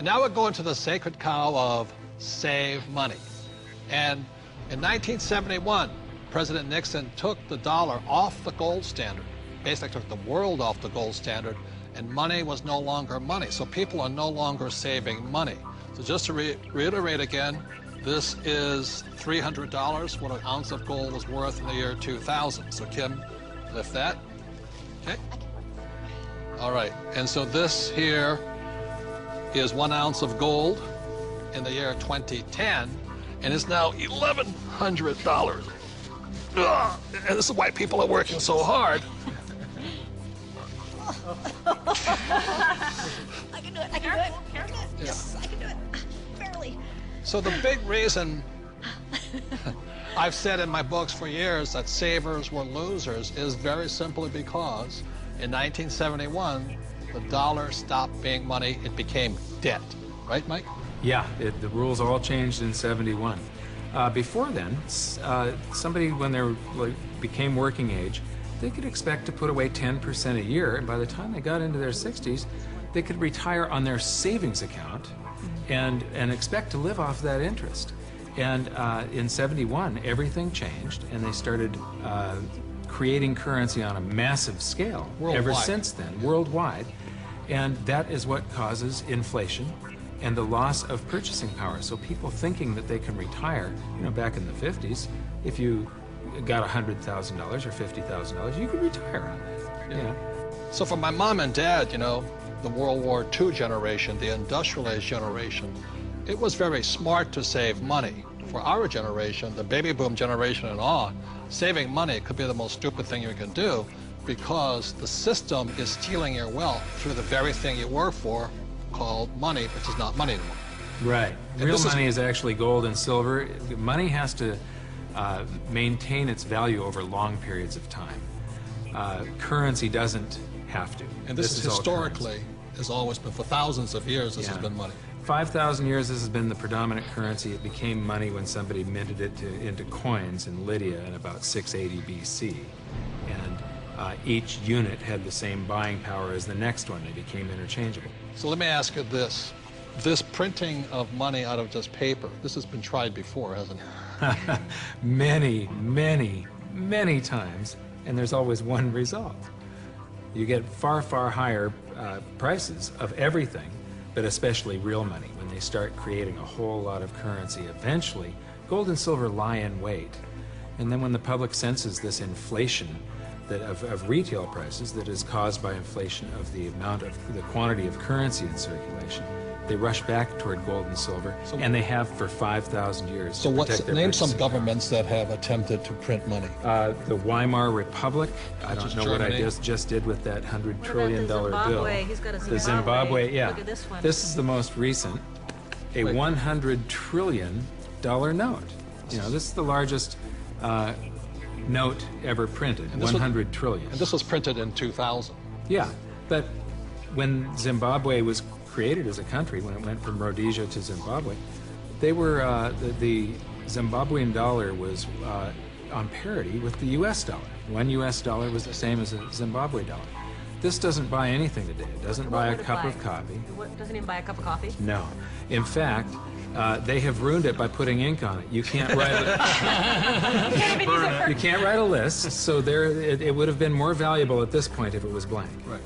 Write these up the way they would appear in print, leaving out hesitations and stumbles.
And now we're going to the sacred cow of save money. And in 1971, President Nixon took the dollar off the gold standard, basically took the world off the gold standard, and money was no longer money. So people are no longer saving money. So just to reiterate again, this is $300, what an ounce of gold was worth in the year 2000. So Kim, lift that. Okay. All right, and so this here is 1 ounce of gold in the year 2010, and it's now $1,100. Ugh, and this is why people are working so hard. I can do it, I can do it. Yes, I can do it. Barely. So the big reason I've said in my books for years that savers were losers is very simply because in 1971, the dollar stopped being money, it became debt. Right, Mike? Yeah, the rules all changed in '71. Before then, somebody, when they became working age, they could expect to put away 10% a year, and by the time they got into their 60s, they could retire on their savings account and expect to live off that interest. And in '71, everything changed, and they started creating currency on a massive scale. Worldwide. Ever since then, worldwide. And that is what causes inflation and the loss of purchasing power. So people thinking that they can retire, you know, back in the 50s, if you got $100,000 or $50,000, you could retire on that. Yeah. So for my mom and dad, you know, the World War II generation, the industrial age generation, it was very smart to save money. For our generation, the baby boom generation and on, saving money could be the most stupid thing you can do because the system is stealing your wealth through the very thing you work for, called money, which is not money anymore. Right. Real money is actually gold and silver. Money has to maintain its value over long periods of time. Currency doesn't have to. And this is historically, has always been, for thousands of years, this has been money. 5,000 years, this has been the predominant currency. It became money when somebody minted it into coins in Lydia in about 680 BC. And each unit had the same buying power as the next one. They became interchangeable. So let me ask you this. This printing of money out of just paper, this has been tried before, hasn't it? Many, many, many times, and there's always one result. You get far, far higher prices of everything, but especially real money. When they start creating a whole lot of currency, eventually, gold and silver lie in wait. And then when the public senses this inflation of retail prices that is caused by inflation of the quantity of currency in circulation, they rush back toward gold and silver, and they have for 5,000 years. So name some governments that have attempted to print money. The Weimar Republic. I don't know Germany. what I just did with that $100 trillion bill. He's got a Zimbabwe. The Zimbabwe, yeah. Look at this one. This is the most recent, a $100 trillion note. You know, this is the largest note ever printed, 100 trillion. And this was printed in 2000. Yeah, but when Zimbabwe was created as a country, when it went from Rhodesia to Zimbabwe, they were, the Zimbabwean dollar was on parity with the US dollar. $1 US was the same as a Zimbabwe dollar. This doesn't buy anything today. It doesn't buy a cup of coffee. What, doesn't even buy a cup of coffee? No. In fact, they have ruined it by putting ink on it. You can't write you can't write a list, so it would have been more valuable at this point if it was blank. Right.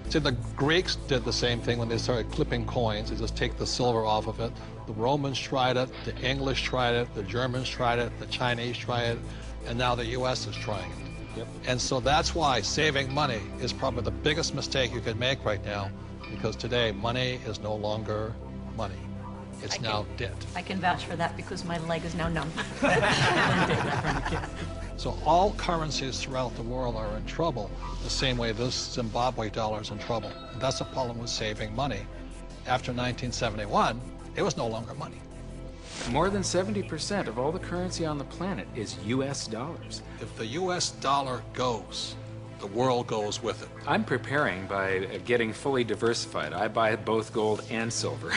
See, the Greeks did the same thing when they started clipping coins. They just take the silver off of it. The Romans tried it, the English tried it, the Germans tried it, the Chinese tried it, and now the US is trying it. Yep. And so that's why saving money is probably the biggest mistake you could make right now, because today money is no longer money. It's now debt. I can vouch for that because my leg is now numb. So all currencies throughout the world are in trouble, the same way this Zimbabwe dollar is in trouble. And that's the problem with saving money. After 1971, it was no longer money. More than 70% of all the currency on the planet is US dollars. If the US dollar goes, the world goes with it. I'm preparing by getting fully diversified. I buy both gold and silver.